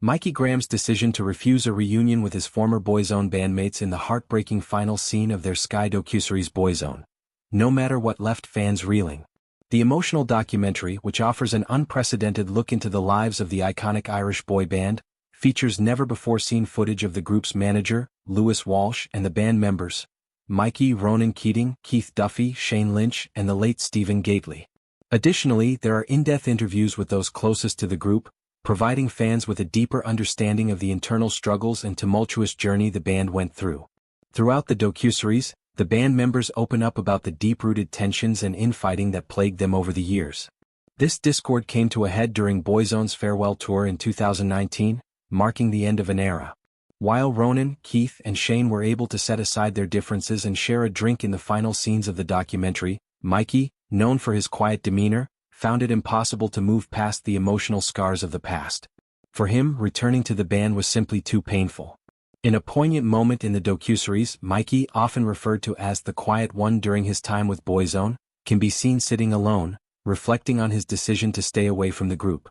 Mikey Graham's decision to refuse a reunion with his former Boyzone bandmates in the heartbreaking final scene of their Sky docuseries Boyzone, no matter what, left fans reeling. The emotional documentary, which offers an unprecedented look into the lives of the iconic Irish boy band, features never-before-seen footage of the group's manager, Louis Walsh, and the band members, Mikey, Ronan Keating, Keith Duffy, Shane Lynch, and the late Stephen Gately. Additionally, there are in-depth interviews with those closest to the group, providing fans with a deeper understanding of the internal struggles and tumultuous journey the band went through. Throughout the docuseries, the band members open up about the deep-rooted tensions and infighting that plagued them over the years. This discord came to a head during Boyzone's farewell tour in 2019, marking the end of an era. While Ronan, Keith, and Shane were able to set aside their differences and share a drink in the final scenes of the documentary, Mikey, known for his quiet demeanor, found it impossible to move past the emotional scars of the past. For him, returning to the band was simply too painful. In a poignant moment in the docuseries, Mikey, often referred to as the quiet one during his time with Boyzone, can be seen sitting alone, reflecting on his decision to stay away from the group.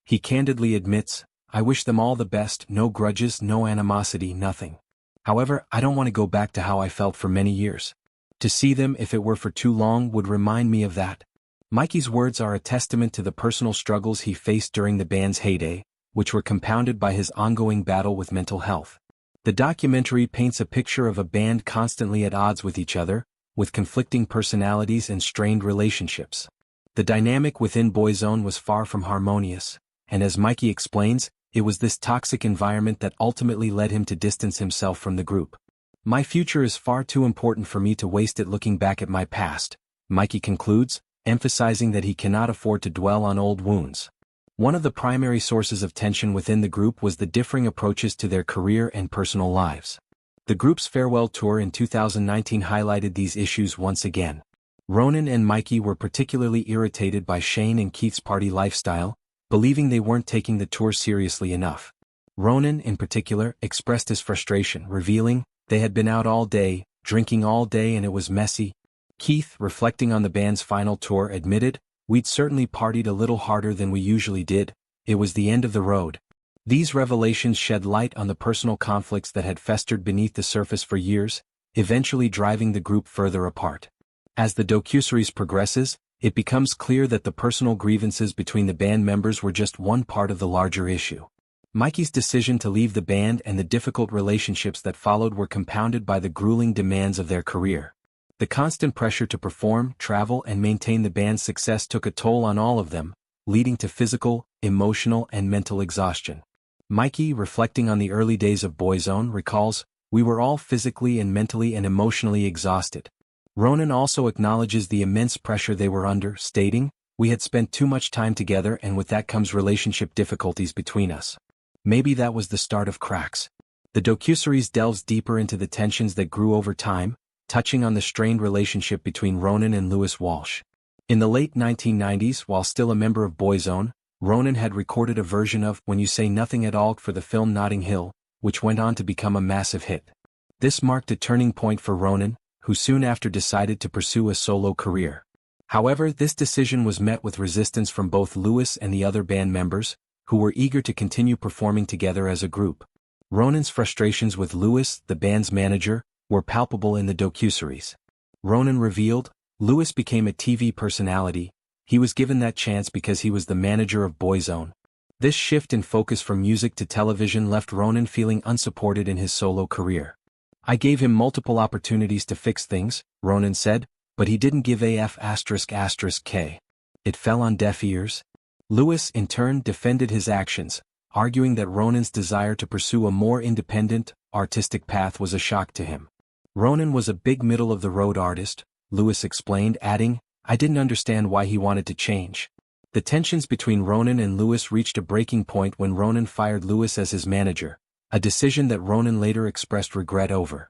He candidly admits, "I wish them all the best, no grudges, no animosity, nothing. However, I don't want to go back to how I felt for many years. To see them, if it were for too long, would remind me of that." Mikey's words are a testament to the personal struggles he faced during the band's heyday, which were compounded by his ongoing battle with mental health. The documentary paints a picture of a band constantly at odds with each other, with conflicting personalities and strained relationships. The dynamic within Boyzone was far from harmonious, and as Mikey explains, it was this toxic environment that ultimately led him to distance himself from the group. "My future is far too important for me to waste it looking back at my past," Mikey concludes, emphasizing that he cannot afford to dwell on old wounds. One of the primary sources of tension within the group was the differing approaches to their career and personal lives. The group's farewell tour in 2019 highlighted these issues once again. Ronan and Mikey were particularly irritated by Shane and Keith's party lifestyle, believing they weren't taking the tour seriously enough. Ronan, in particular, expressed his frustration, revealing, "They had been out all day, drinking all day, and it was messy." Keith, reflecting on the band's final tour, admitted, "We'd certainly partied a little harder than we usually did. It was the end of the road." These revelations shed light on the personal conflicts that had festered beneath the surface for years, eventually driving the group further apart. As the docuseries progresses, it becomes clear that the personal grievances between the band members were just one part of the larger issue. Mikey's decision to leave the band and the difficult relationships that followed were compounded by the grueling demands of their career. The constant pressure to perform, travel, and maintain the band's success took a toll on all of them, leading to physical, emotional, and mental exhaustion. Mikey, reflecting on the early days of Boyzone, recalls, "We were all physically and mentally and emotionally exhausted." Ronan also acknowledges the immense pressure they were under, stating, "We had spent too much time together, and with that comes relationship difficulties between us. Maybe that was the start of cracks." The docuseries delves deeper into the tensions that grew over time, touching on the strained relationship between Ronan and Louis Walsh. In the late 1990s, while still a member of Boyzone, Ronan had recorded a version of "When You Say Nothing at All" for the film Notting Hill, which went on to become a massive hit. This marked a turning point for Ronan, who soon after decided to pursue a solo career. However, this decision was met with resistance from both Louis and the other band members, who were eager to continue performing together as a group. Ronan's frustrations with Louis, the band's manager, were palpable in the docuseries. Ronan revealed, "Louis became a TV personality. He was given that chance because he was the manager of Boyzone." This shift in focus from music to television left Ronan feeling unsupported in his solo career. "I gave him multiple opportunities to fix things," Ronan said, "but he didn't give K. It fell on deaf ears." Louis, in turn, defended his actions, arguing that Ronan's desire to pursue a more independent, artistic path was a shock to him. Ronan was a big middle-of-the-road artist, Louis explained, adding, "I didn't understand why he wanted to change." The tensions between Ronan and Louis reached a breaking point when Ronan fired Louis as his manager, a decision that Ronan later expressed regret over.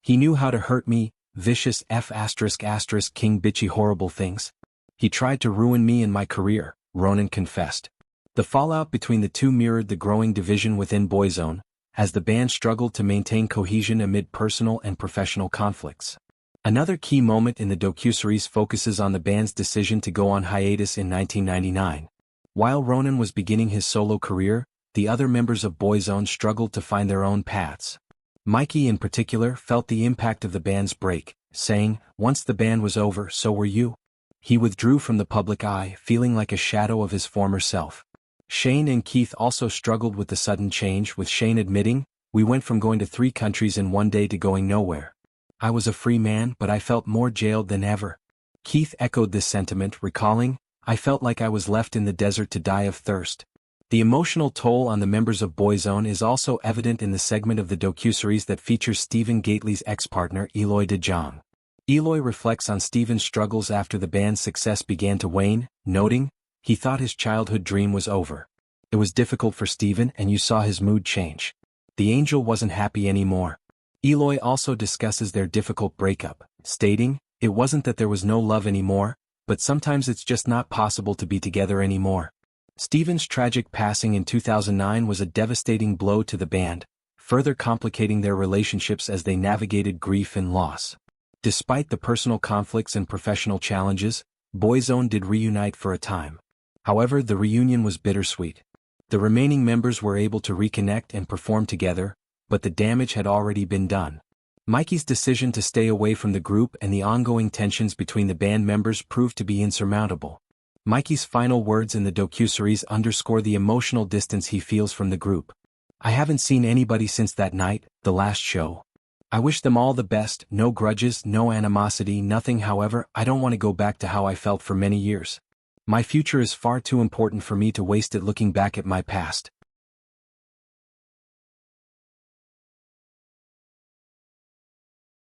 "He knew how to hurt me, vicious king bitchy horrible things. He tried to ruin me and my career," Ronan confessed. The fallout between the two mirrored the growing division within Boyzone, as the band struggled to maintain cohesion amid personal and professional conflicts. Another key moment in the docuseries focuses on the band's decision to go on hiatus in 1999. While Ronan was beginning his solo career, the other members of Boyzone struggled to find their own paths. Mikey in particular felt the impact of the band's break, saying, "Once the band was over, so were you." He withdrew from the public eye, feeling like a shadow of his former self. Shane and Keith also struggled with the sudden change, with Shane admitting, "We went from going to 3 countries in one day to going nowhere. I was a free man, but I felt more jailed than ever." Keith echoed this sentiment, recalling, "I felt like I was left in the desert to die of thirst." The emotional toll on the members of Boyzone is also evident in the segment of the docuseries that features Stephen Gately's ex-partner Eloy DeJong. Eloy reflects on Stephen's struggles after the band's success began to wane, noting, "He thought his childhood dream was over. It was difficult for Stephen and you saw his mood change. The angel wasn't happy anymore." Eloy also discusses their difficult breakup, stating, "It wasn't that there was no love anymore, but sometimes it's just not possible to be together anymore." Stephen's tragic passing in 2009 was a devastating blow to the band, further complicating their relationships as they navigated grief and loss. Despite the personal conflicts and professional challenges, Boyzone did reunite for a time. However, the reunion was bittersweet. The remaining members were able to reconnect and perform together, but the damage had already been done. Mikey's decision to stay away from the group and the ongoing tensions between the band members proved to be insurmountable. Mikey's final words in the docuseries underscore the emotional distance he feels from the group. "I haven't seen anybody since that night, the last show. I wish them all the best, no grudges, no animosity, nothing. However, I don't want to go back to how I felt for many years. My future is far too important for me to waste it looking back at my past."